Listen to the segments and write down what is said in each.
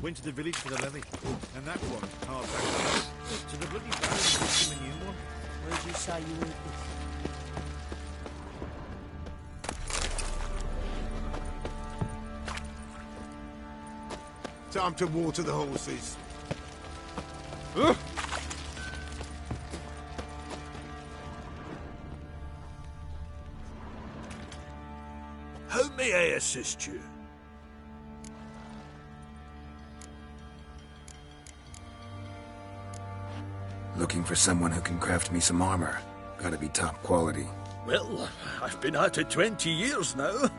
went to the village for the levy, and that one carved back. So the bloody Baron gives him a new one. Where did you say you were? Time to water the horses. How may I assist you? Looking for someone who can craft me some armor. Gotta be top quality. Well, I've been at it 20 years now.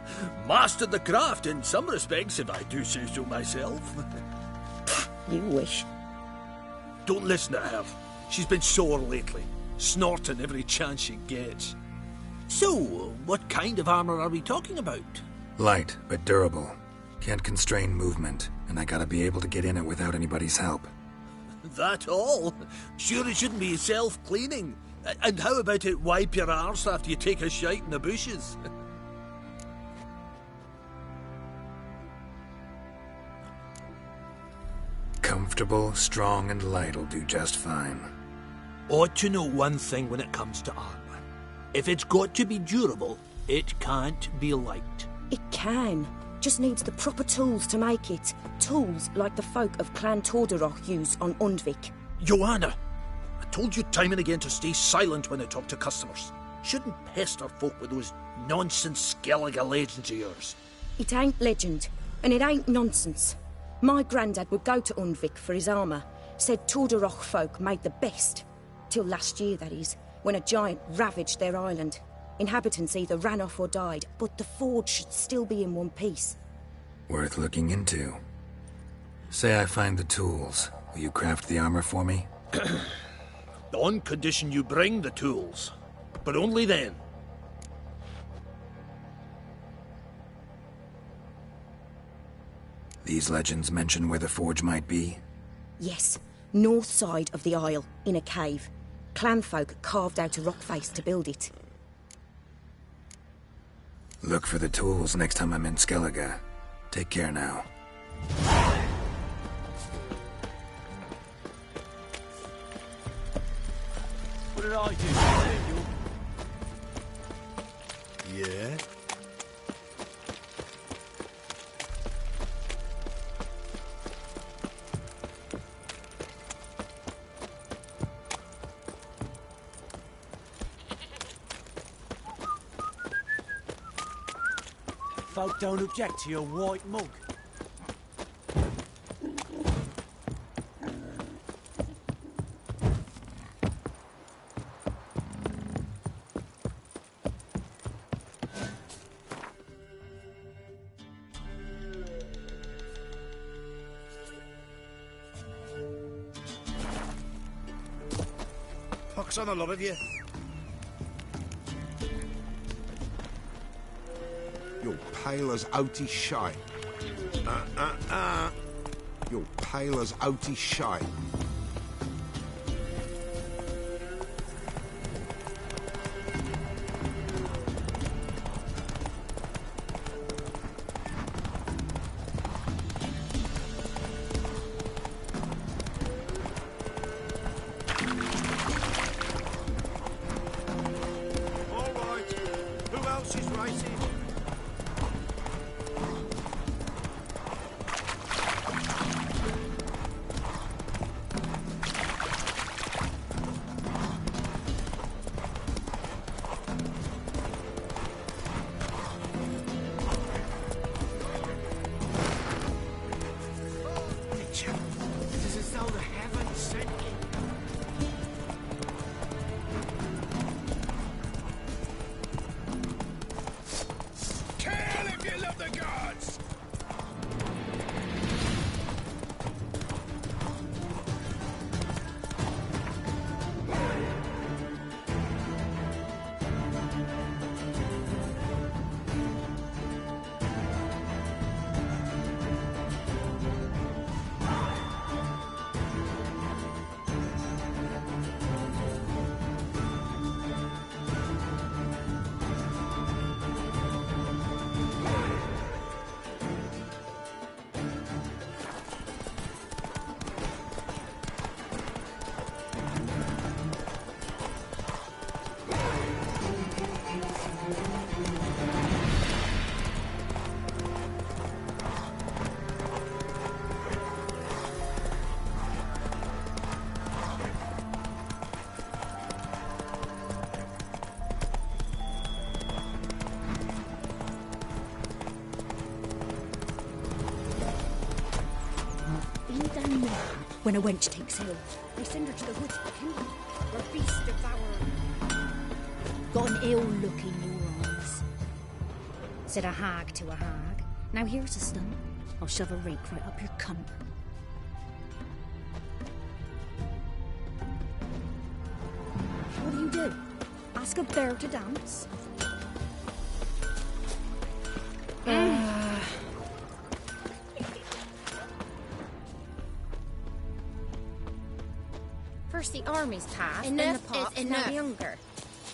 Mastered the craft in some respects, if I do say so myself. You wish. Don't listen to her. She's been sore lately, snorting every chance she gets. So, what kind of armor are we talking about? Light, but durable. Can't constrain movement, and I gotta be able to get in it without anybody's help. That all? Sure it shouldn't be self-cleaning. And how about it wipe your arse after you take a shite in the bushes? Comfortable, strong, and light'll do just fine. Ought to know one thing when it comes to armor. If it's got to be durable, it can't be light. It can. Just needs the proper tools to make it. Tools like the folk of Clan Tordarroch use on Undvik. Joanna, I told you time and again to stay silent when I talk to customers. Shouldn't pester folk with those nonsense Skellige legends of yours. It ain't legend, and it ain't nonsense. My granddad would go to Undvik for his armour. Said Tordarroch folk made the best. Till last year, that is, when a giant ravaged their island. Inhabitants either ran off or died, but the forge should still be in one piece. Worth looking into. Say I find the tools. Will you craft the armor for me? On condition you bring the tools. But only then. These legends mention where the forge might be? Yes, north side of the isle, in a cave. Clanfolk carved out a rock face to build it. Look for the tools next time I'm in Skellige. Take care now. What did I do? Yeah? Folk don't object to your white mug. Pox on a lot of you. You're pale as oaty shite. You're pale as oaty shite. All right. Who else is racing? It is as though the heavens sent me. when a wench takes ill. They send her to the woods for kindling, where beasts devour her. Got an ill look in your eyes. Said a hag to a hag. Now here's a stunt. I'll shove a rake right up your cunt. What do? Ask a bear to dance? First the army's passed, and Enough the pop's is now enough. younger.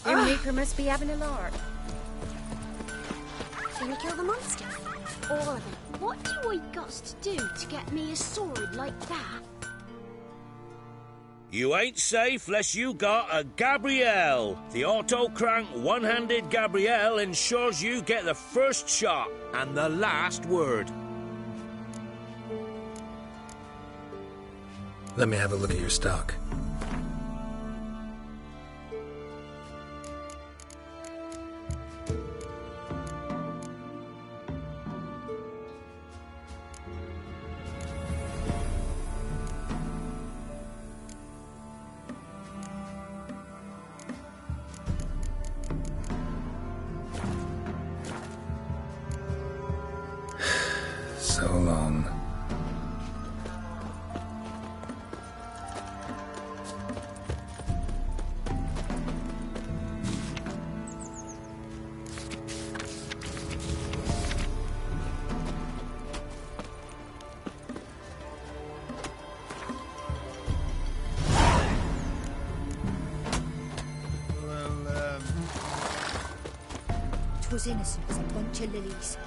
Your maker must be having a lark. Gonna kill the monster? All of it. What do I got to do to get me a sword like that? You ain't safe less you got a Gabrielle. The auto-crank one-handed Gabrielle ensures you get the first shot and the last word. Let me have a look at your stock. So long. Twas innocent as a bunch of lilies.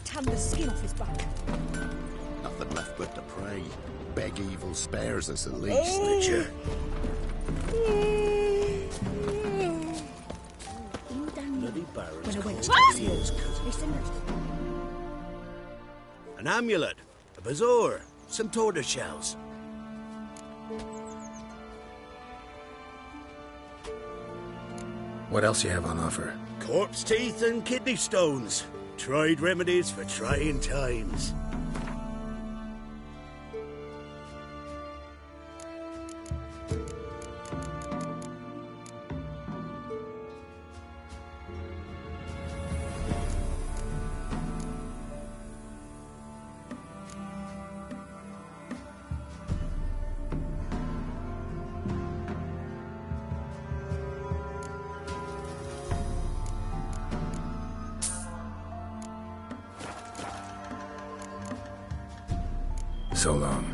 Tan the skin off his back. Nothing left but to pray. Beg evil spares us at least. Nature. Bloody Barons when I went called to the ears. they send her. An amulet, a bazaar, some tortoise shells. What else you have on offer? Corpse teeth and kidney stones. Tried remedies for trying times. So long.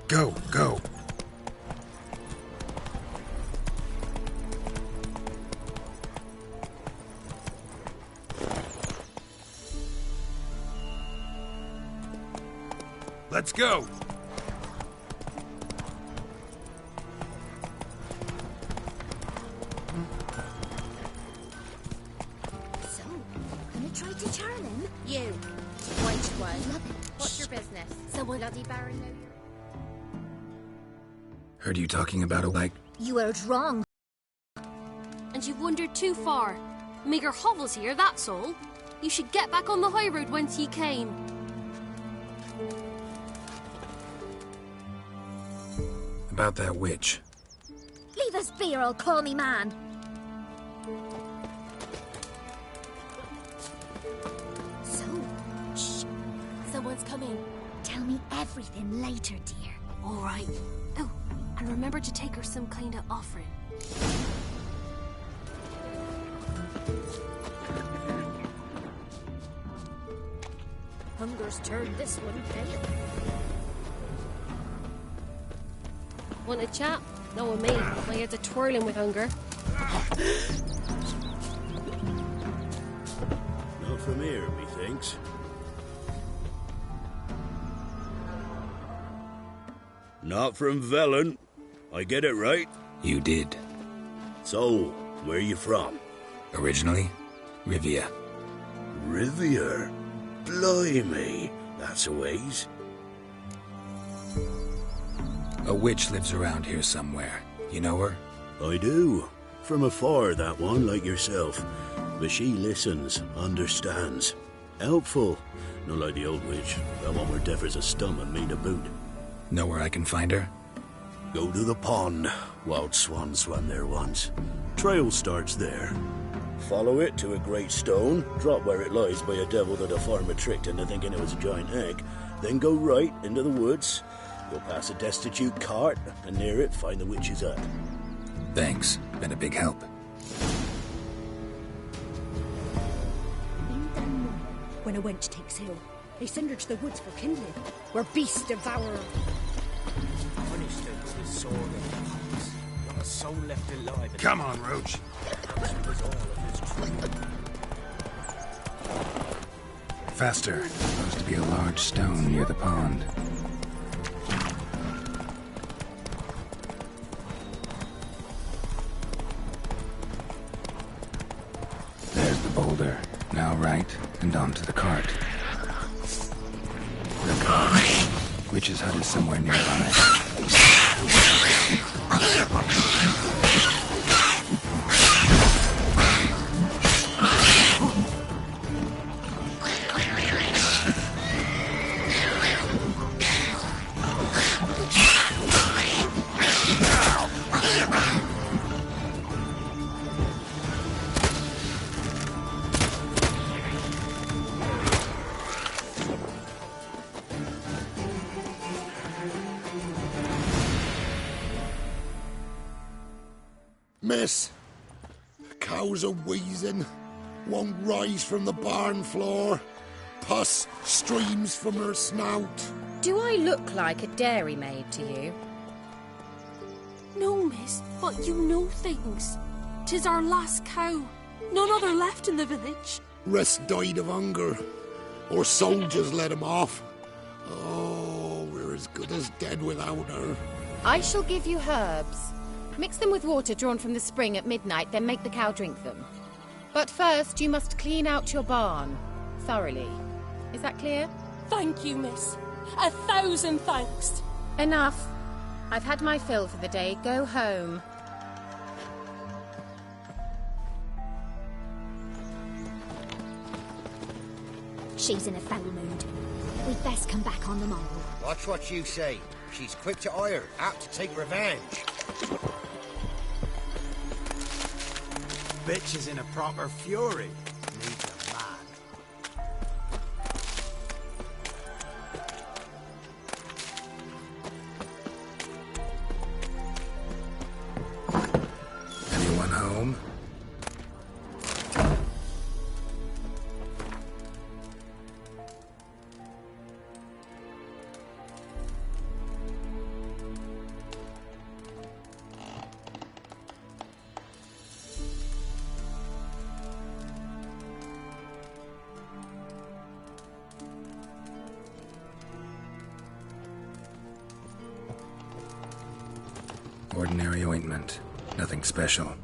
Go, go. Let's go. So, gonna try to charm him? You. Which one? What's your business? Someone bloody baron know you? Heard you talking about a like. You heard wrong. And you've wandered too far. Meagre hovels here, that's all. You should get back on the high road whence ye came. About that witch. Leave us be or I'll call me man. So, shh. Someone's coming. Tell me everything later, dear. All right. Oh, and remember to take her some kind of offering. Hunger's turned this one pale. Want a chat? No with me. My head's a twirling with hunger. Not from here, methinks. Not from Velen. I get it right? You did. So, where you from? Originally, Rivia. Rivia? Blimey, that's a ways. A witch lives around here somewhere. You know her? I do. From afar, that one, like yourself. But she listens, understands. Helpful. Not like the old witch. That one were deaf as a stump and me to boot. Know where I can find her? Go to the pond. Wild Swan swam there once. Trail starts there. Follow it to a great stone, drop where it lies by a devil that a farmer tricked into thinking it was a giant egg, then go right into the woods. You'll pass a destitute cart, and near it find the witch's hut. Thanks. Been a big help. When a wench takes ill, they send her to the woods for kindling, where beasts devour her. Punished her with his sword and pox. Not a soul left alive. Come on, Roach. Was all of his tree. Faster. Supposed to be a large stone near the pond. There's the boulder. Now right, and onto the cart. Witch's hut is somewhere nearby. Miss, the cows are wheezing, won't rise from the barn floor. Pus streams from her snout. Do I look like a dairymaid to you? No, miss, but you know things. 'Tis our last cow. None other left in the village. Rest died of hunger, or soldiers let him off. Oh, we're as good as dead without her. I shall give you herbs. Mix them with water drawn from the spring at midnight, then make the cow drink them. But first, you must clean out your barn. Thoroughly. Is that clear? Thank you, miss. 1,000 thanks. Enough. I've had my fill for the day. Go home. She's in a foul mood. We'd best come back on the morrow. Watch what you say. She's quick to ire, apt to take revenge. Bitch is in a proper fury. Needs a man. Anyone home? Ordinary ointment. Nothing special.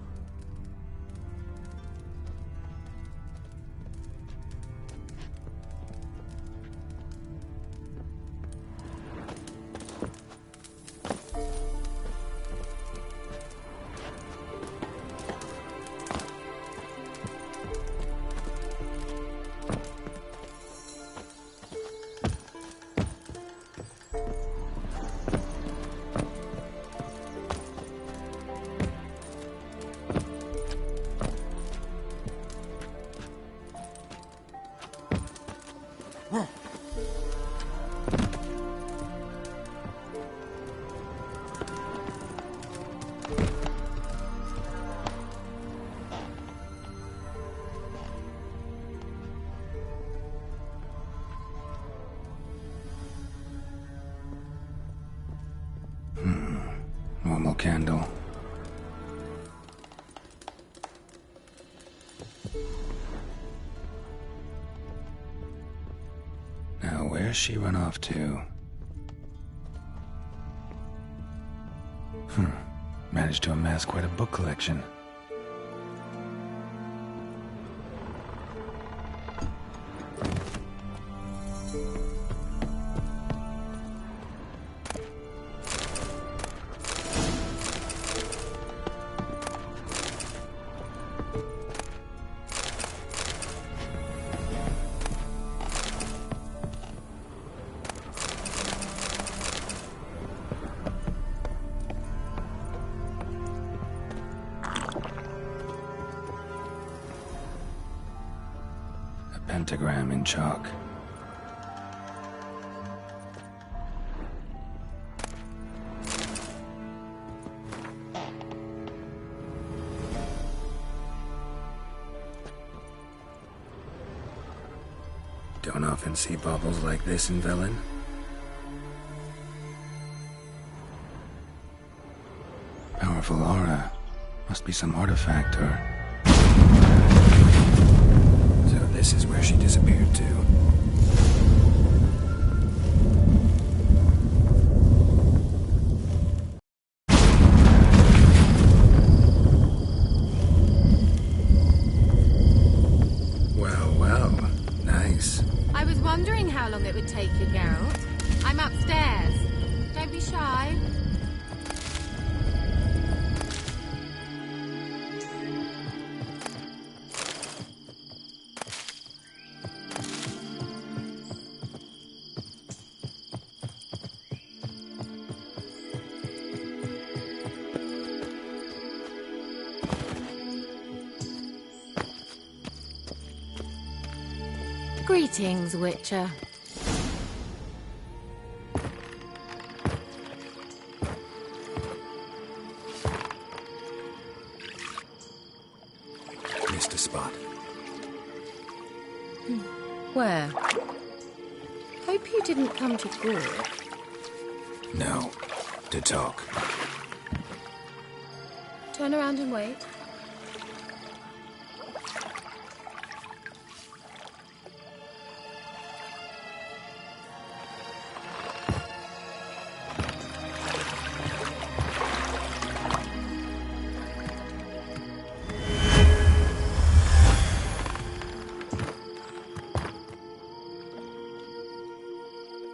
candle. Now, where's she run off to? Managed to amass quite a book collection. Pentagram in chalk. Don't often see baubles like this in Velen. Powerful aura. Must be some artifact or... This is where she disappeared to. Well, nice. I was wondering how long it would take you, Geralt. I'm upstairs. Don't be shy. Greetings, Witcher. Missed a spot. Where? Hope you didn't come to Gork. No. To talk. Turn around and wait.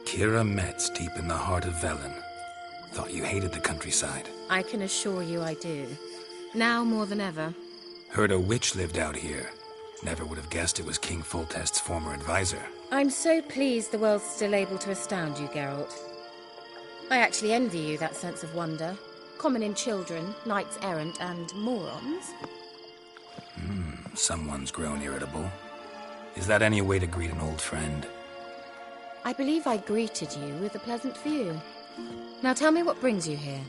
Kira Metz, deep in the heart of Velen. Thought you hated the countryside. I can assure you I do. Now more than ever. Heard a witch lived out here. Never would have guessed it was King Foltest's former advisor. I'm so pleased the world's still able to astound you, Geralt. I actually envy you that sense of wonder. Common in children, knights errant, and morons. Someone's grown irritable. Is that any way to greet an old friend? I believe I greeted you with a pleasant view. Now tell me what brings you here.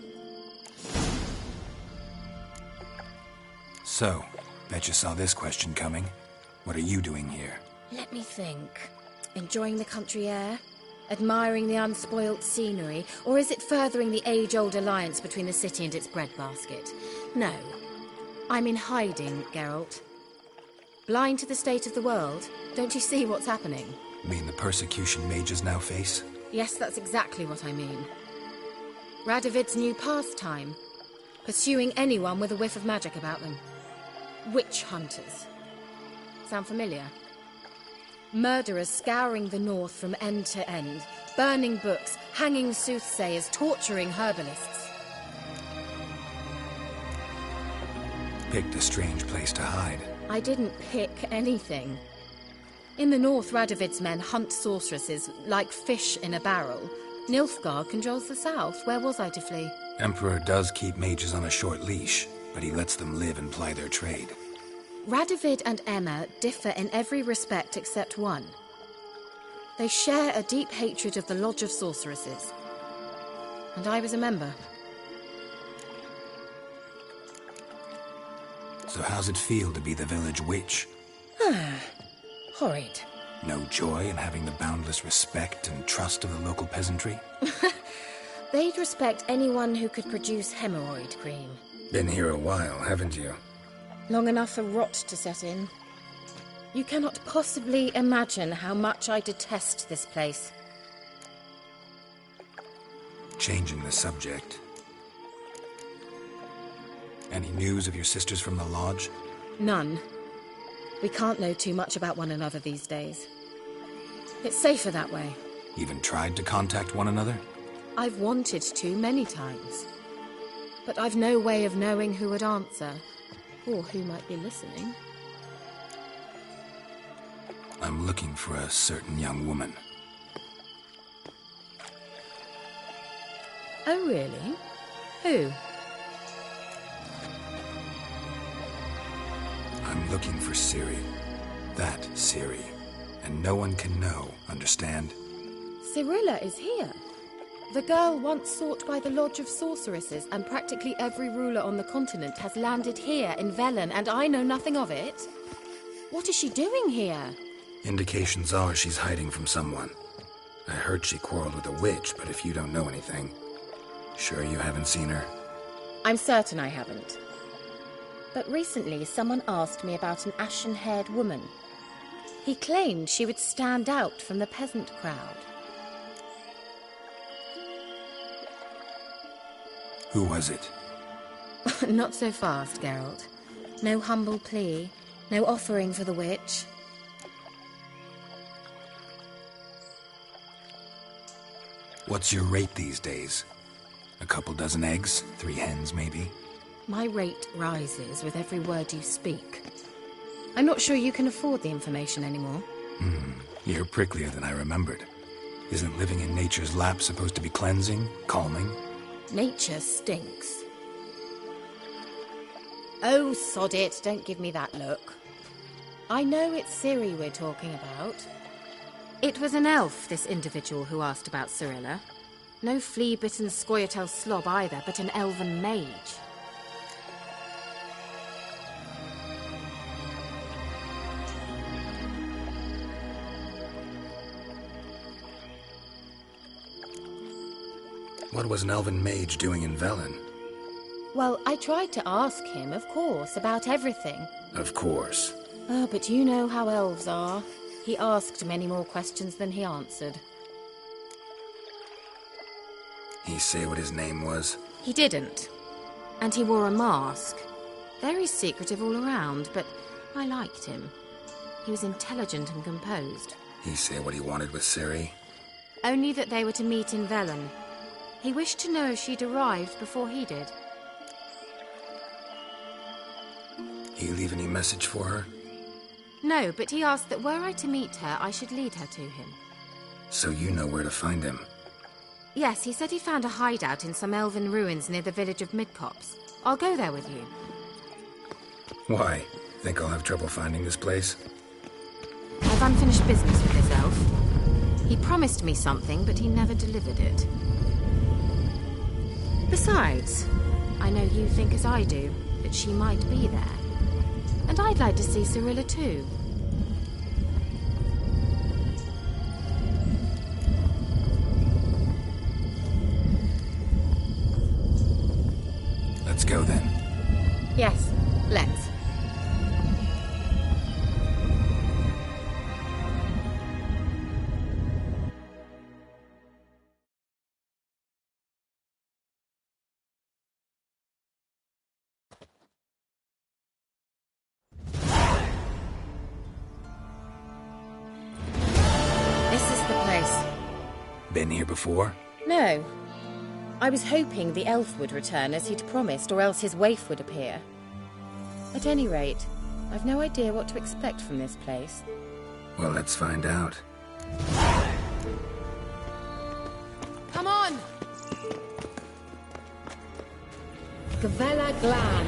So, bet you saw this question coming. What are you doing here? Let me think. Enjoying the country air? Admiring the unspoilt scenery? Or is it furthering the age-old alliance between the city and its breadbasket? No. I'm in hiding, Geralt. Blind to the state of the world? Don't you see what's happening? Mean the persecution mages now face? Yes, that's exactly what I mean. Radovid's new pastime. Pursuing anyone with a whiff of magic about them. Witch hunters. Sound familiar? Murderers scouring the north from end to end. Burning books, hanging soothsayers, torturing herbalists. Picked a strange place to hide. I didn't pick anything. In the north, Radovid's men hunt sorceresses like fish in a barrel. Nilfgaard controls the south. Where was I to flee? Emperor does keep mages on a short leash, but he lets them live and ply their trade. Radovid and Emma differ in every respect except one. They share a deep hatred of the Lodge of Sorceresses. And I was a member. So how's it feel to be the village witch? Horrid. No joy in having the boundless respect and trust of the local peasantry? They'd respect anyone who could produce hemorrhoid cream. Been here a while, haven't you? Long enough for rot to set in. You cannot possibly imagine how much I detest this place. Changing the subject. Any news of your sisters from the lodge? None. We can't know too much about one another these days. It's safer that way. Even tried to contact one another? I've wanted to many times. But I've no way of knowing who would answer, or who might be listening. I'm looking for a certain young woman. Oh, really? Who? I'm looking for Ciri. That Ciri. And no one can know, understand? Cirilla is here. The girl once sought by the Lodge of Sorceresses, and practically every ruler on the continent has landed here in Velen, and I know nothing of it. What is she doing here? Indications are she's hiding from someone. I heard she quarreled with a witch, but if you don't know anything, sure you haven't seen her? I'm certain I haven't. But recently someone asked me about an ashen-haired woman. He claimed she would stand out from the peasant crowd. Who was it? Not so fast, Geralt. No humble plea, no offering for the witch. What's your rate these days? A couple dozen eggs? 3 hens, maybe? My rate rises with every word you speak. I'm not sure you can afford the information anymore. You're pricklier than I remembered. Isn't living in nature's lap supposed to be cleansing, calming? Nature stinks. Oh, sod it, don't give me that look. I know it's Ciri we're talking about. It was an elf, this individual who asked about Cirilla. No flea-bitten Scoia'tael slob either, but an elven mage. What was an elven mage doing in Velen? Well, I tried to ask him, of course, about everything. Of course. Oh, but you know how elves are. He asked many more questions than he answered. He say what his name was? He didn't. And he wore a mask. Very secretive all around, but I liked him. He was intelligent and composed. He say what he wanted with Ciri? Only that they were to meet in Velen. He wished to know if she'd arrived before he did. He leave any message for her? No, but he asked that were I to meet her, I should lead her to him. So you know where to find him? Yes, he said he found a hideout in some elven ruins near the village of Midcopse. I'll go there with you. Why? Think I'll have trouble finding this place? I've unfinished business with this elf. He promised me something, but he never delivered it. Besides, I know you think as I do, that she might be there. And I'd like to see Cirilla too. Let's go then. Yes, let's. Been here before? No. I was hoping the elf would return as he'd promised, or else his waif would appear. At any rate, I've no idea what to expect from this place. Well, let's find out. Come on! Gavella Glan.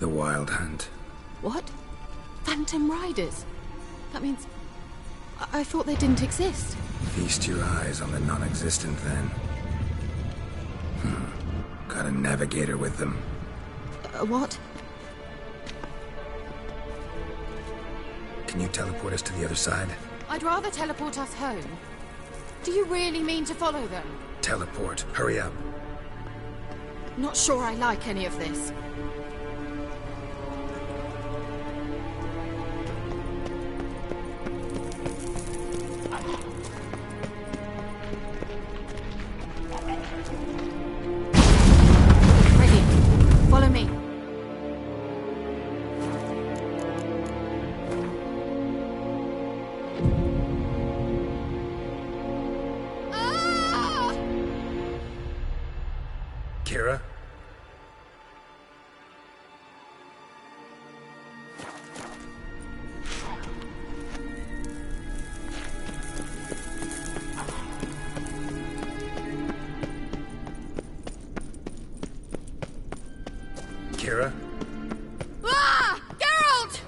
The Wild Hunt. What? Phantom Riders? That means... I thought they didn't exist. Feast your eyes on the non-existent, then. Got a navigator with them. What? Can you teleport us to the other side? I'd rather teleport us home. Do you really mean to follow them? Teleport. Hurry up. Not sure I like any of this. Ready. Follow me. Kira? Kira? Ah! Geralt!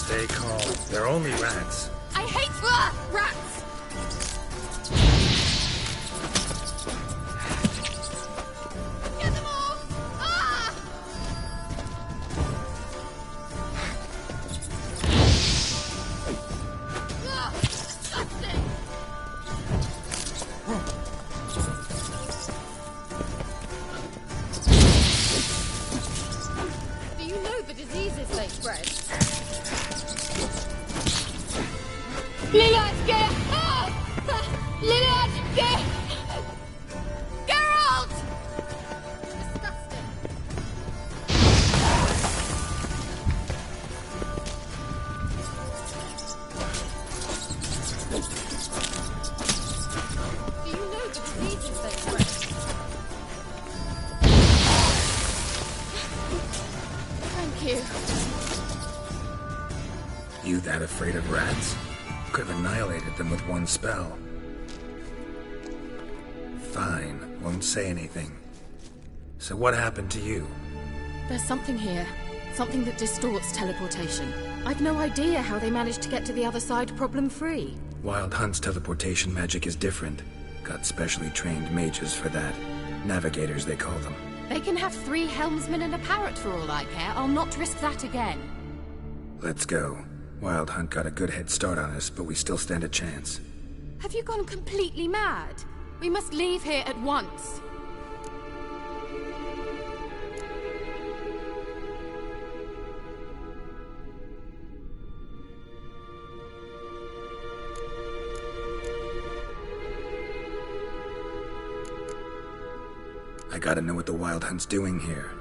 Stay calm. They're only rats. I hate rats! Get them off! Ah! Disgusting! Do you know the diseases they spread? Geralt! Disgusting. Do you know the diseases they spread? Thank you. You that afraid of rats? Could have annihilated them with one spell. Fine, won't say anything. So what happened to you? There's something here. Something that distorts teleportation. I've no idea how they managed to get to the other side problem-free. Wild Hunt's teleportation magic is different. Got specially trained mages for that. Navigators, they call them. They can have 3 helmsmen and a parrot for all I care. I'll not risk that again. Let's go. Wild Hunt got a good head start on us, but we still stand a chance. Have you gone completely mad? We must leave here at once. I gotta know what the Wild Hunt's doing here.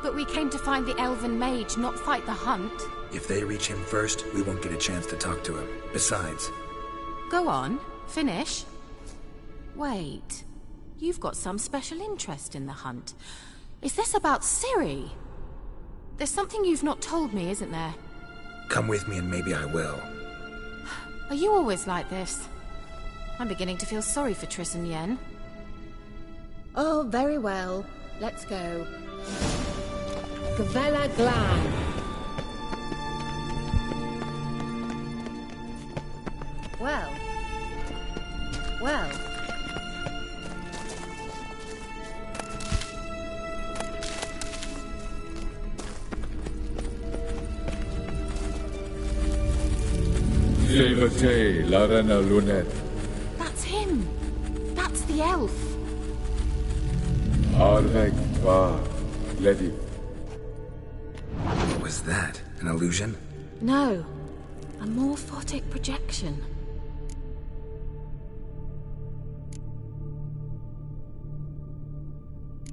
But we came to find the Elven Mage, not fight the Hunt. If they reach him first, we won't get a chance to talk to him. Besides... Go on. Finish? Wait. You've got some special interest in the hunt. Is this about Ciri? There's something you've not told me, isn't there? Come with me and maybe I will. Are you always like this? I'm beginning to feel sorry for Triss and Yen. Oh, very well. Let's go. Gavella Glan. Well. Well. Silvete, Larena Lunet. That's him. That's the elf. Arvek Va, Ledi. What was that? An illusion? No. A morphotic projection.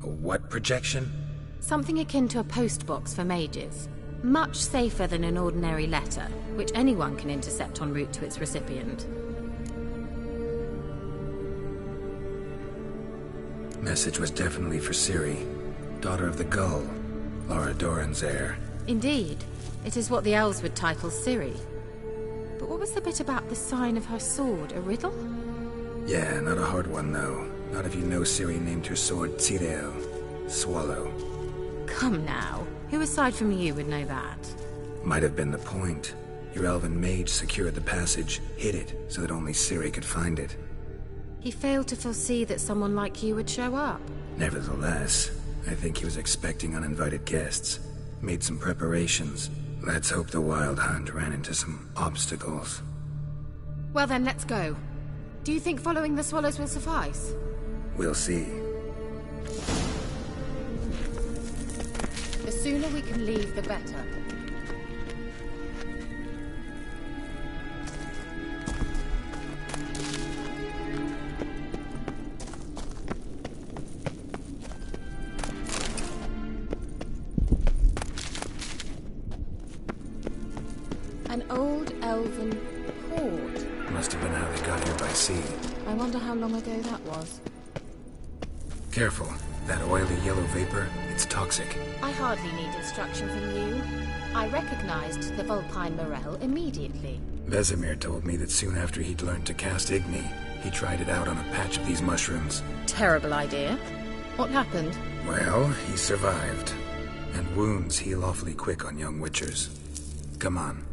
A what projection? Something akin to a postbox for mages. Much safer than an ordinary letter, which anyone can intercept en route to its recipient. Message was definitely for Ciri, daughter of the Gull, Lara Doran's heir. Indeed. It is what the elves would title Ciri. But what was the bit about the sign of her sword? A riddle? Yeah, not a hard one, though. Not if you know Ciri named her sword Tireo, Swallow. Come now. Who aside from you would know that? Might have been the point. Your elven mage secured the passage, hid it, so that only Ciri could find it. He failed to foresee that someone like you would show up. Nevertheless, I think he was expecting uninvited guests. Made some preparations. Let's hope the Wild Hunt ran into some obstacles. Well then, let's go. Do you think following the swallows will suffice? We'll see. The sooner we can leave, the better. An old elven port. Must have been how they got here by sea. I wonder how long ago that was. Careful. That oily yellow vapor, it's toxic. I hardly need instruction from you. I recognized the Vulpine Morel immediately. Vesemir told me that soon after he'd learned to cast Igni, he tried it out on a patch of these mushrooms. Terrible idea. What happened? Well, he survived. And wounds heal awfully quick on young witchers. Come on.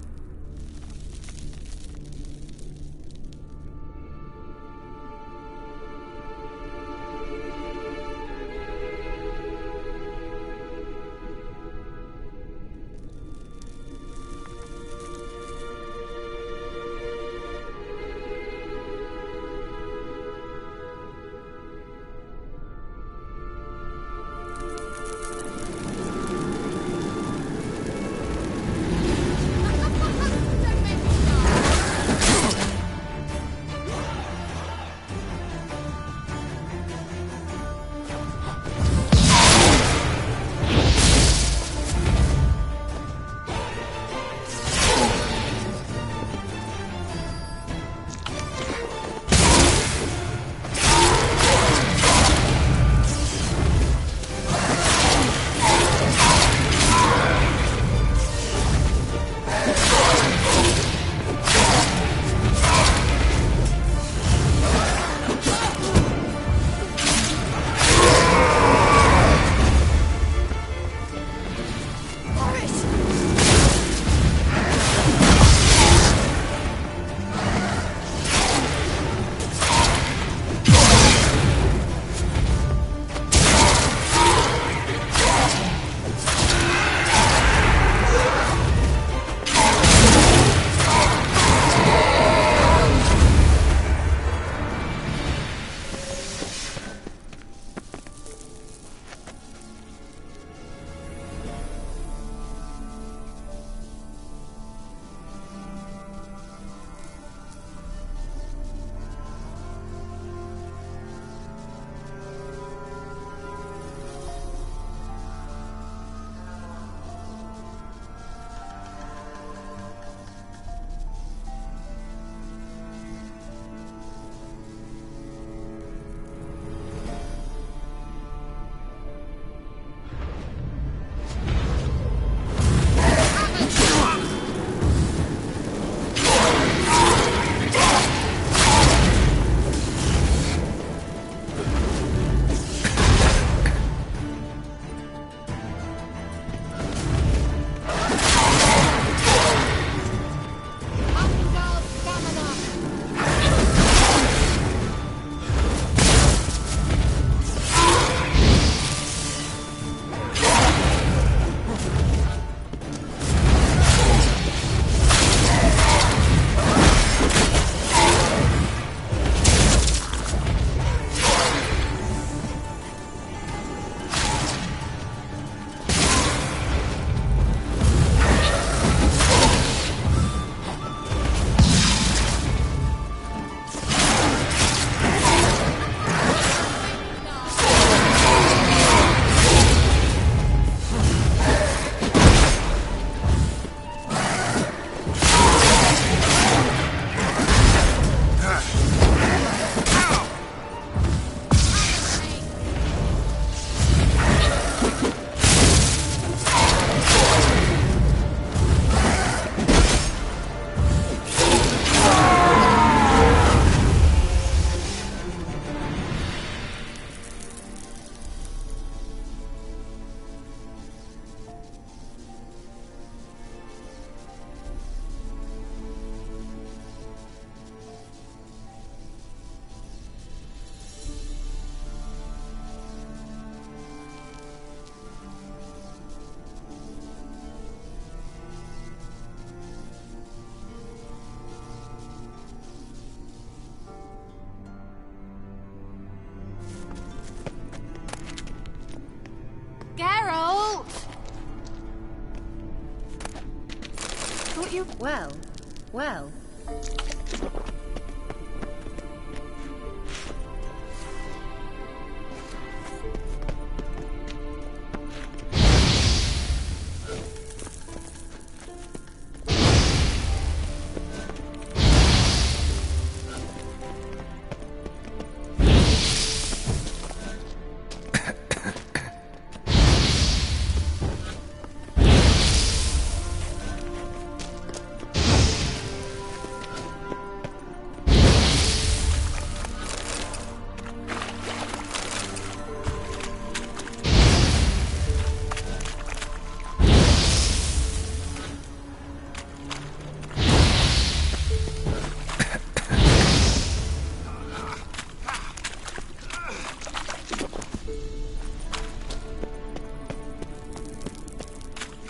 Thought you... Well.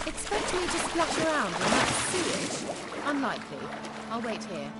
Expect me to splash around in that sewage? Unlikely. I'll wait here.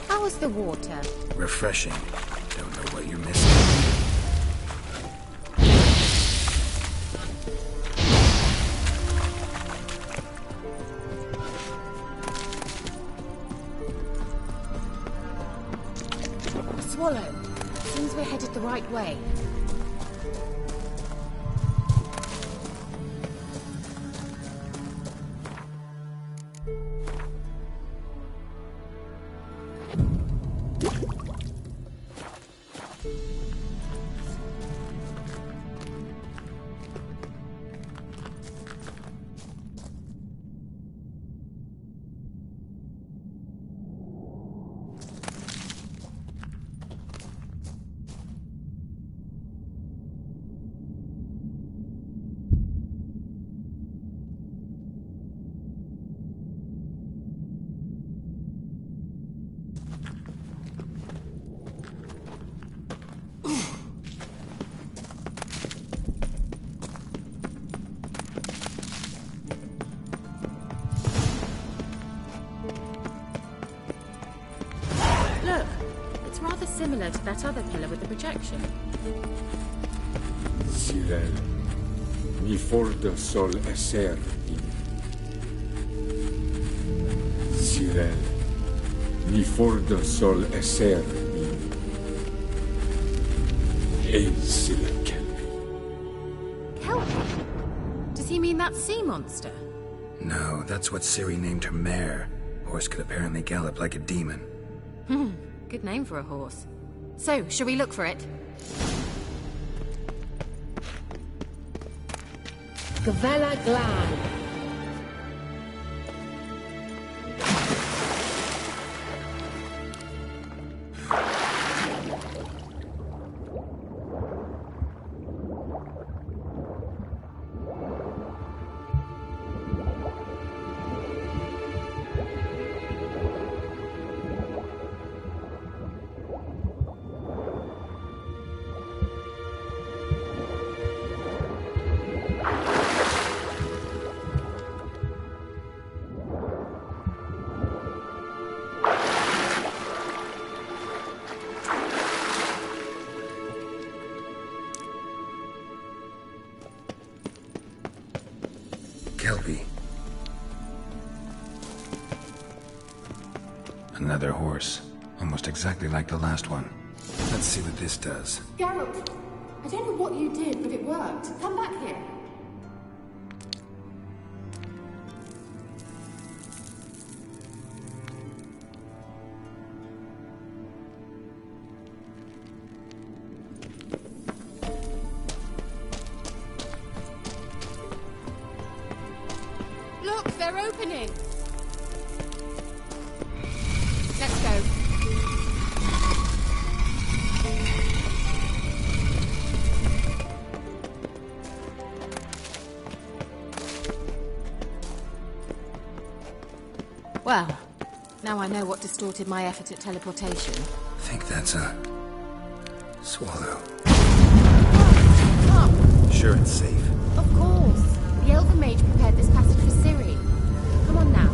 How was the water? Refreshing. Don't know what you're missing. A swallow. Seems we're headed the right way. Look, it's rather similar to that other pillar with the projection. Sirel, ni forda sol esser in. Sirel, ni forda sol esser in. Eisile Kelpie. Kelpie? Does he mean that sea monster? No, that's what Ciri named her mare. Horse could apparently gallop like a demon. Good name for a horse. So, shall we look for it? Gavella Glan. Kelpie. Another horse. Almost exactly like the last one. Let's see what this does. Geralt, I don't know what you did, but it worked. Come back here. Look, they're opening! Let's go. Well, now I know what distorted my effort at teleportation. I think that's a... swallow. Come! Sure it's safe. Of course. The Elven Mage prepared this passage for Ciri. Come on now.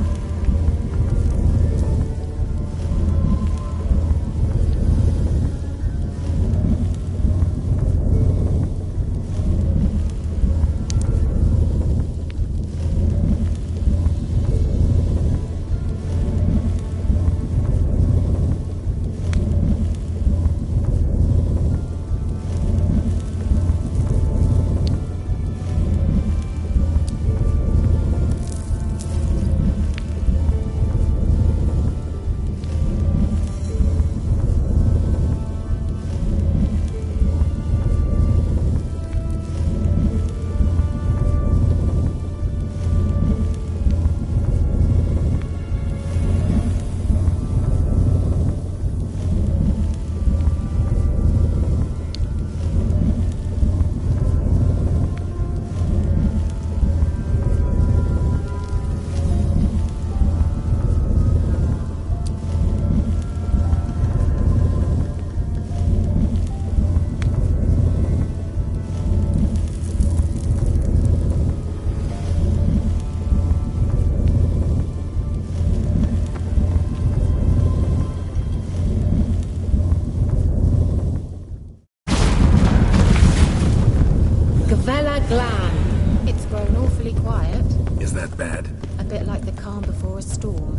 Glan. It's grown awfully quiet. Is that bad? A bit like the calm before a storm.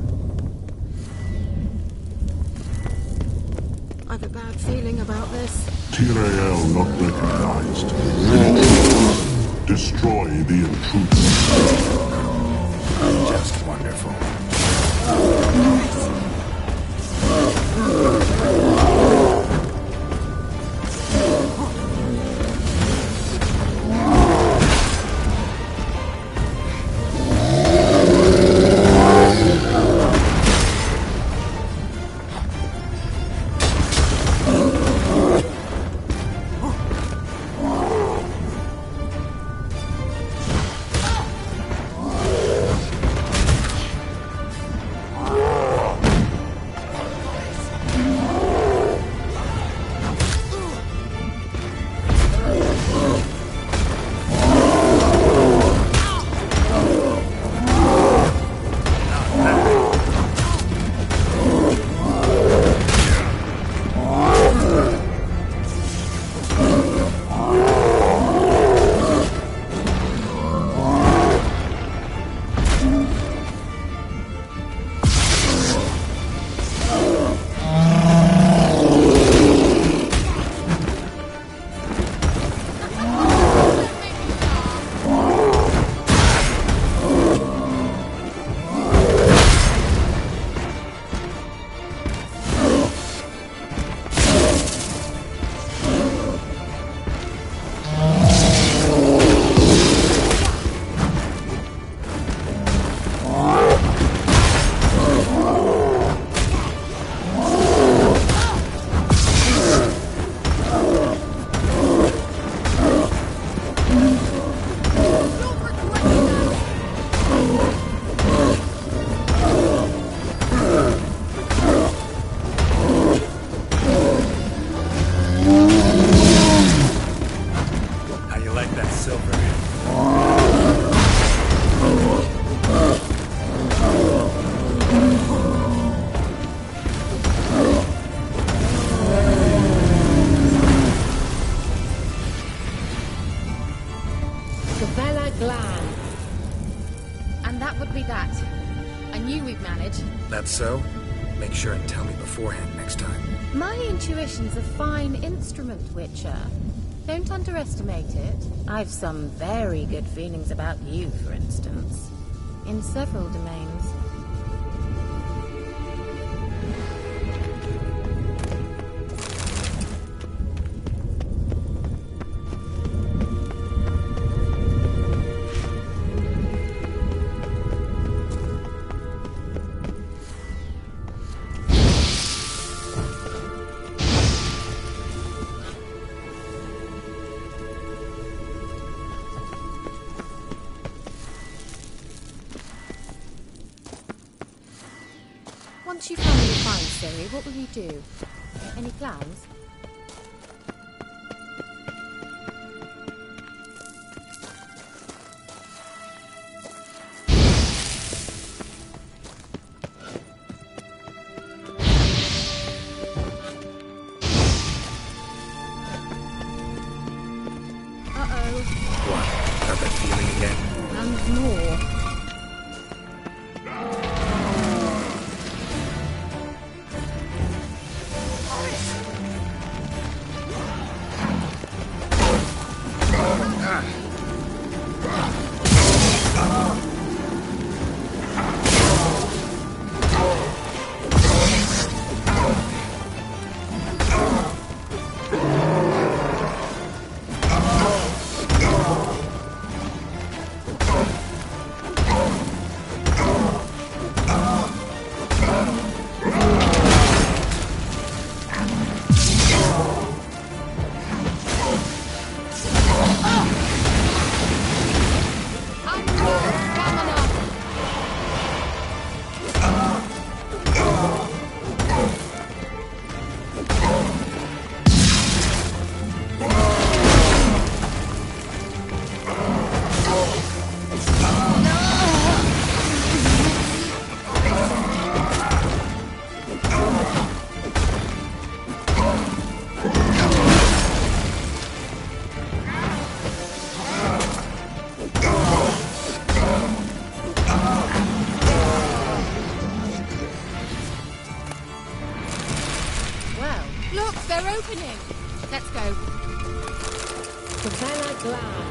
I've a bad feeling about this. Tyrael not recognized. Destroy the intruder. Just wonderful. That's so? Make sure and tell me beforehand next time. My intuition's a fine instrument, Witcher. Don't underestimate it. I've some very good feelings about you, for instance. In several domains. Once you finally find Ciri, what will you do? Any plans? Uh-oh. What? Got that feeling again? And more. Look, they're opening! Let's go. Kvala Glad.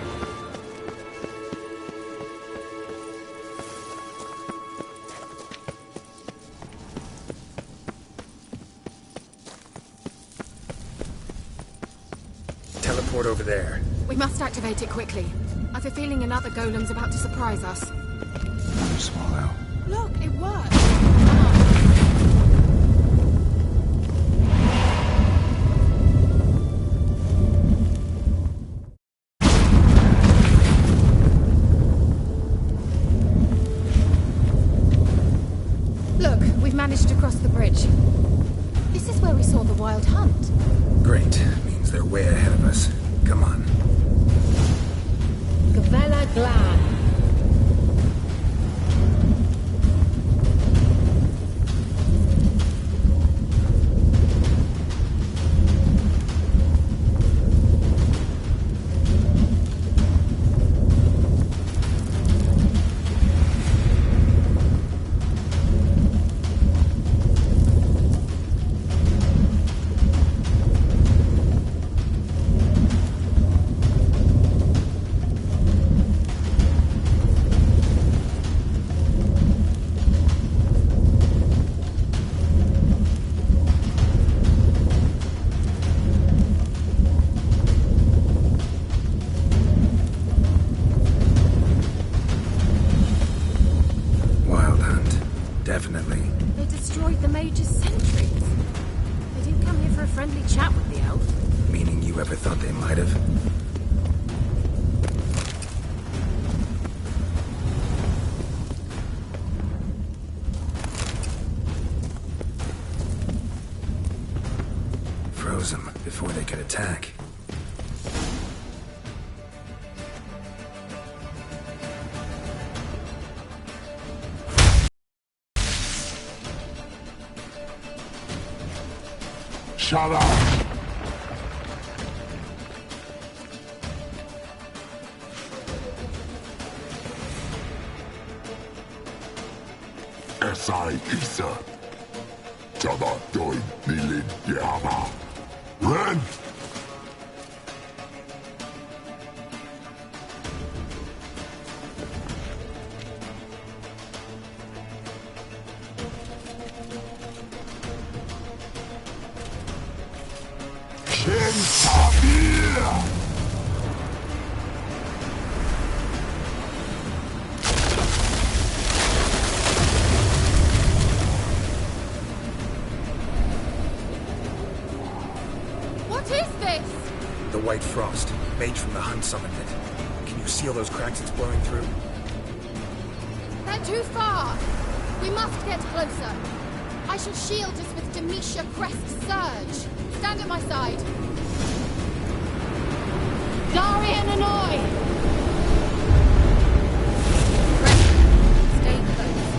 Teleport over there. We must activate it quickly. I've a feeling another golem's about to surprise us. Swallow. Look, it worked! Look, we've managed to cross the bridge. This is where we saw the wild hunt. Great. Means they're way ahead of us. Come on. Kvala Glad. Definitely. They destroyed the Mage's sentries. They didn't come here for a friendly chat with the elf. Meaning you ever thought they might have? Froze them before they could attack. Shut up! Sai Isa. Chaba Doin Nilin Yama. Ren! What is this? The White Frost, mage from the Hun summoned it. Can you seal those cracks it's blowing through? They're too far. We must get closer. I shall shield us with Demetia Crest's surge. Stand at my side. Darian and I! Stay close.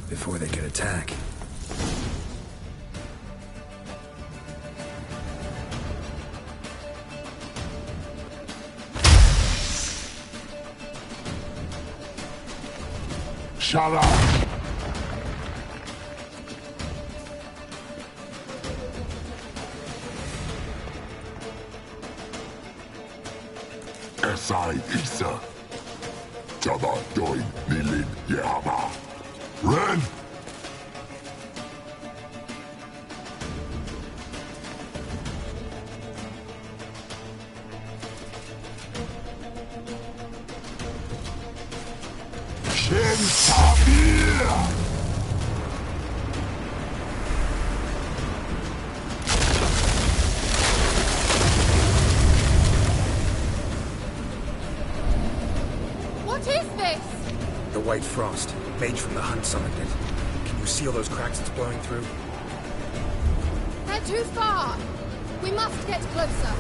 before they could attack. Shut up! Esai Isa. Java Doin Nilin Yama. Ren! Shen Sabir! What is this? The White Frost, mage from the Hunt summoned it. Can you see all those cracks it's blowing through? They're too far. We must get closer.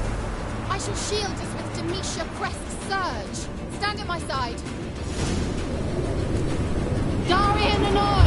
I shall shield us with Demetia Crest's surge. Stand at my side. Darian and I!